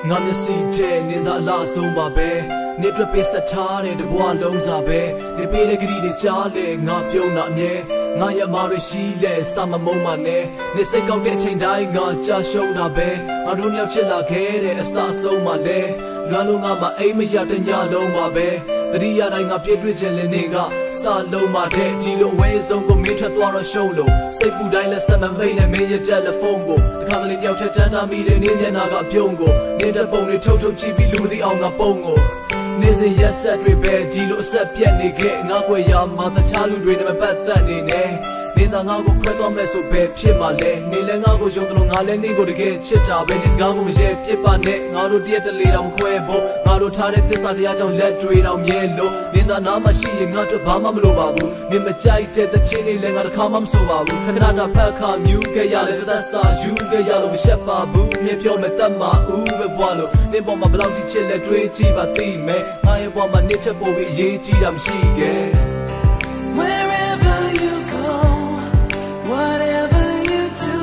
ငါမျက်စိထဲနင်းသာအလားဆုံးပါပဲနေအတွက်ပေးဆက်ထားတဲ့တဘွားလုံးစားပဲနေပေးတဲ့ကတိတွေကြားလေငါပြုံးတာအမြဲငါရမာရရှိလဲစာမမုံမနဲ့နေစိတ်ကောက်တဲ့အချိန်တိုင်းငါကြာရှုံးတာပဲငါတို့မြောက်ချစ်လာခဲ့တဲ့အစအဆုံးမှလဲလွမ်းလို့ငါမှအိမ်မရတဲ့ညလုံးပါပဲတတိယတိုင်းငါပြည့်တွေ့ခြင်းလင်းနေကစာလုံးမှတဲ့ဒီလိုအဝေးဆုံးကိုမင်းထွက်သွားတော့ရှုံးလို့စိတ်ပူတိုင်းလဲဆက်မမိတ်နဲ့မင်းရဲ့တယ်လီဖုန်းကိုတခါတလေတယောက်ထက်တန်းတာမိတဲ့နေမျက်နှာကအပြုံးကိုနေတဲ့ပုံတွေထုတ်ကြည့်ပြီးလူမသိအောင်ငါပုံကိုနေစဉ်ရက်ဆက်တွေပဲဒီလိုအဆက်ပြတ်နေခဲ့ငါ့ွယ်ရမှာတခြားလူတွေနဲ့မပတ်သက်နေနဲ့နေသာငါ့ကိုခွဲသွားမဲ့ဆိုပဲဖြစ်မှာလဲနေလဲငါ့ကိုယုံတယ်လို့ငါလဲနေကိုတကယ်ချစ်တာပဲဒီစကားကိုမရဲပြစ်ပါနဲ့ငါတို့တရက်တလေတောင်ခွဲဖို့ငါတို့ထားတဲ့သစ္စာတရားကြောင့်လက်တွေတောင်မြဲလို့နေသာနာမရှိရင်ငါတို့ဘာမှမလုပ်ပါဘူးနေမကြိုက်တဲ့တခြင်းတွေလည်းငါတစ်ခါမှမဆိုပါဘူးခဏတာဖက်ခါမြူးခဲ့ရတဲ့သက်စာယူခဲ့ရလို့မရှက်ပါဘူးမြင်ပြောမဲ့တတ်မှာဦးပဲဘွားလို့နေပေါ်မှာဘလောက်ကြီးချစ်လဲတွေးကြည့်ပါသိမယ်ငါရဲ့ဘွားမှာနေချက်ပို့ပြီးအရေးကြီးတာမရှိခဲ့ Wherever you go Whatever you do,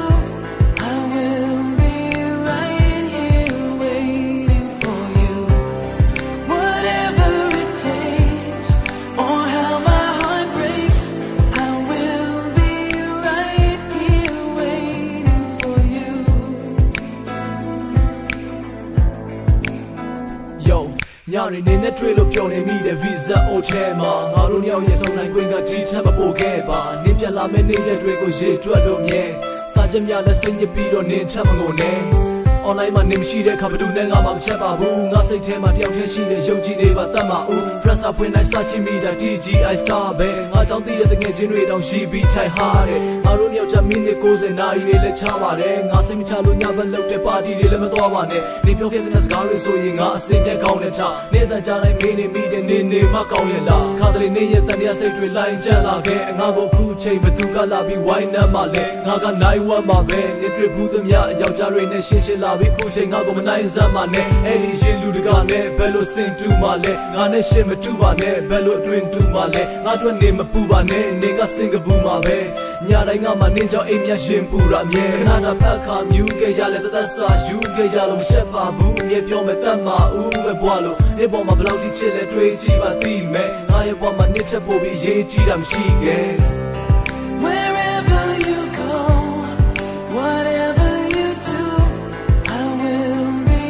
I will be right here waiting for you. Whatever it takes, or how my heart breaks, I will be right here waiting for you. Yo, ညနေနေနဲ့တွေ့လို့ပြောနေမိတဲ့ visa အိုထဲမှာငါတို့ရောက်ရဲ့ဆုံးနိုင်ခွင့်ကဒီထက်မပိုခဲ့ပါနင်းပြလာမယ့်နေ့ရက်တွေကိုရေတွက်လို့မြဲစာချက်များနဲ့စိတ်ညစ်ပြီးတော့နင်းထက်မကုန်နဲ့ online မှာနေမရှိတဲ့ခါဘသူနဲ့ငါမှမချက်ပါဘူးငါစိတ်ထဲမှာတယောက်တည်းရှိနေယုံကြည်နေပါတတ်မှာဦး press up ဝင်နိုင်စချင်မိတာ TGI star ပဲငါကြောင့်သိတဲ့တကယ်ချင်းတွေတောင်ရှိပြီးထိုင်ဟာတဲ့ငါတို့မြောက်ချမိနစ်90နာရီတွေလည်းချပါတယ်ငါစိတ်မချလို့ညဘက်လောက်တဲ့ပါတီတွေလည်းမသွားပါနဲ့နေပြောခဲ့တဲ့စကားတွေဆိုရင်ငါအစင်ပြတ်ကောင်းတဲ့ထားနေတဲ့ကြားတိုင်းမင်းနေမိတဲ့နေမကောင်းရဲ့လားခါတလေနေရဲ့တန်တရားစိတ်တွေလိုက်ချလာခဲ့ငါကိုခုချိန်ဘသူကလာပြီးဝိုင်းနှမ်းမှလဲငါကနိုင်ဝတ်မှာပဲနေတွေ့ဘူးသမျှယောက်ျားတွေနဲ့ရှင်းရှင်းလာပြီးခုချိန်ငါကိုမနိုင်စမ်းမှနဲ့အဲ့ဒီရှင်လူတကာနဲ့ဘယ်လိုစင်တူမှလဲငါနဲ့ရှင်းမတူပါနဲ့ဘယ်လိုအတွင်တူမှလဲငါတို့နေမပူပါနဲ့နေကစင်ကပူမှာပဲညတိုင်းငါမှနေကြောင်အိမ်မြရှင်ပူရမြဲခဏတာဖက်ခါမြူးခဲ့ရလဲတသက်စာယူခဲ့ရလို့မရှက်ပါဘူးမြေပြောမဲ့တတ်မှာဦးပဲဘွားလို့နေပေါ်မှာဘလောက်ကြီးချစ်လဲတွေးကြည့်ပါသိမယ်ငါရဲ့ဘွားမှာနေချက်ပို့ပြီးရေးကြည့်တာမရှိခဲ့ Wherever you go, whatever you do, I will be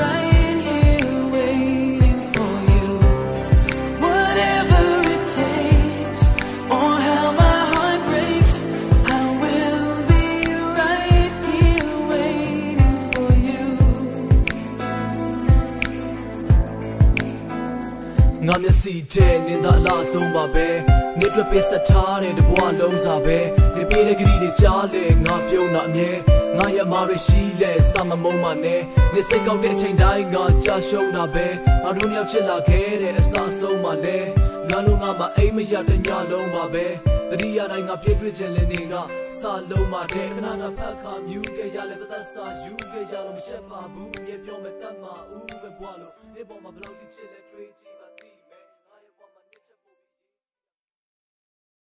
right here waiting for you. Whatever it takes, or how my heart breaks, I will be right here waiting for you. ငါမျက်စိထဲနင်းသာအလားဆုံးပါပဲနေအတွက်ပေးဆက်ထားတဲ့တဘွားလုံးစားပဲနေပေးတဲ့ကတိတွေကြားလေငါပြုံးတာအမြဲငါရမာရရှိလဲစာမမုံမနဲ့နေစိတ်ကောက်တဲ့အချိန်တိုင်းငါကြာရှုံးတာပဲငါတို့မြောက်ချစ်လာခဲ့တဲ့အစအဆုံးမှလဲလွမ်းလို့ငါမှအိမ်မရတဲ့ညလုံးပါပဲတတိယတိုင်းငါပြည့်တွေ့ခြင်းလင်းနေကစာလုံးမှတဲ့ခဏတာဖက်ခါမြူးခဲ့ရလဲတသက်စာယူခဲ့ရလို့မရှက်ပါဘူးမြေပြောမဲ့တတ်မှာဦးပဲဘွားလို့နေပေါ်မှာဘလောက်ကြီးချစ်လဲတွေးကြည့်ပါ